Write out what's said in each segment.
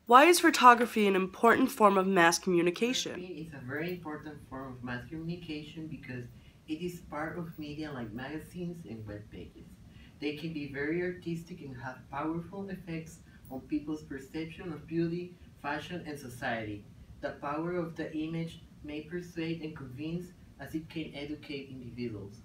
Why is photography an important form of mass communication? Photography is a very important form of mass communication because it is part of media like magazines and web pages. They can be very artistic and have powerful effects on people's perception of beauty, fashion, and society. The power of the image may persuade and convince as it can educate individuals.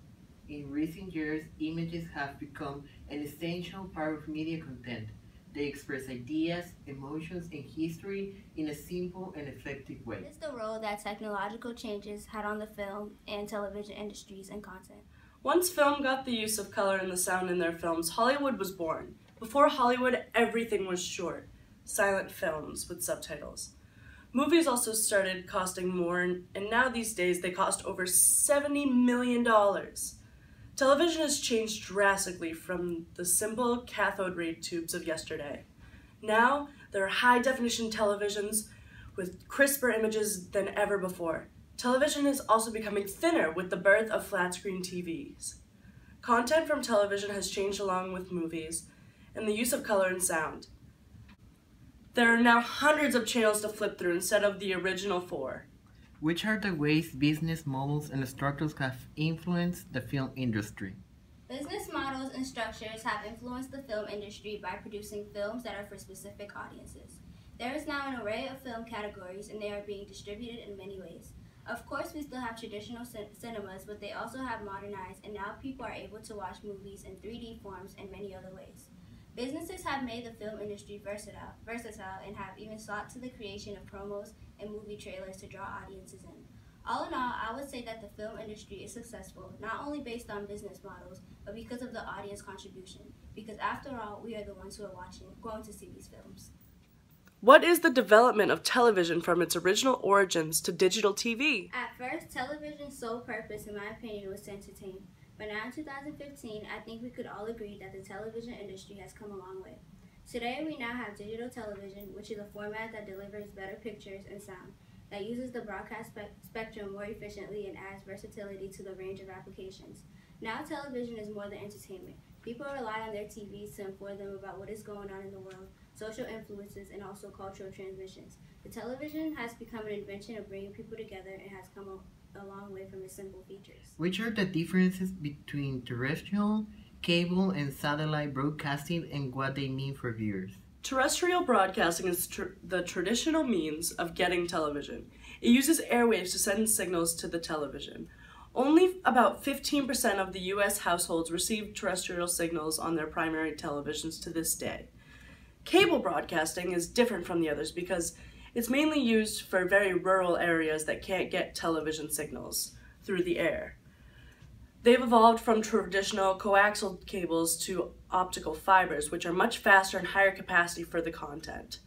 In recent years, images have become an essential part of media content. They express ideas, emotions, and history in a simple and effective way. What is the role that technological changes had on the film and television industries and content? Once film got the use of color and the sound in their films, Hollywood was born. Before Hollywood, everything was short, silent films with subtitles. Movies also started costing more, and now these days they cost over $70 million. Television has changed drastically from the simple cathode ray tubes of yesterday. Now, there are high-definition televisions with crisper images than ever before. Television is also becoming thinner with the birth of flat-screen TVs. Content from television has changed along with movies and the use of color and sound. There are now hundreds of channels to flip through instead of the original 4. Which are the ways business models and structures have influenced the film industry? Business models and structures have influenced the film industry by producing films that are for specific audiences. There is now an array of film categories and they are being distributed in many ways. Of course, we still have traditional cinemas, but they also have modernized, and now people are able to watch movies in 3D forms and many other ways. Businesses have made the film industry versatile and have even sought to the creation of promos and movie trailers to draw audiences in. All in all, I would say that the film industry is successful, not only based on business models, but because of the audience contribution. Because after all, we are the ones who are going to see these films. What is the development of television from its original origins to digital TV? At first, television's sole purpose, in my opinion, was to entertain. But now in 2015, I think we could all agree that the television industry has come a long way. Today, we now have digital television, which is a format that delivers better pictures and sound, that uses the broadcast spectrum more efficiently and adds versatility to the range of applications. Now television is more than entertainment. People rely on their TVs to inform them about what is going on in the world, social influences, and also cultural transmissions. The television has become an invention of bringing people together and has come a long way from its simple features. Which are the differences between terrestrial, cable, and satellite broadcasting and what they mean for viewers? Terrestrial broadcasting is the traditional means of getting television. It uses airwaves to send signals to the television. Only about 15% of the US households receive terrestrial signals on their primary televisions to this day. Cable broadcasting is different from the others because it's mainly used for very rural areas that can't get television signals through the air. They've evolved from traditional coaxial cables to optical fibers, which are much faster and higher capacity for the content.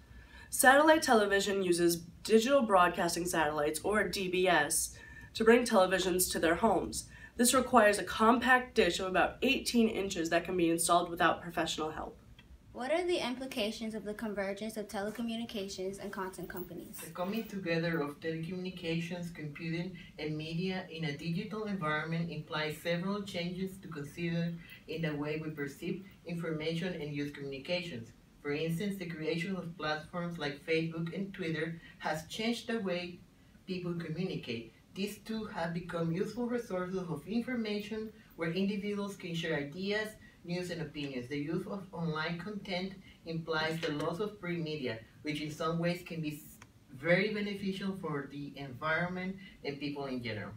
Satellite television uses digital broadcasting satellites, or DBS, to bring televisions to their homes. This requires a compact dish of about 18 inches that can be installed without professional help. What are the implications of the convergence of telecommunications and content companies? The coming together of telecommunications, computing, and media in a digital environment implies several changes to consider in the way we perceive information and use communications. For instance, the creation of platforms like Facebook and Twitter has changed the way people communicate. These two have become useful resources of information where individuals can share ideas, news, and opinions. The use of online content implies the loss of print media, which in some ways can be very beneficial for the environment and people in general.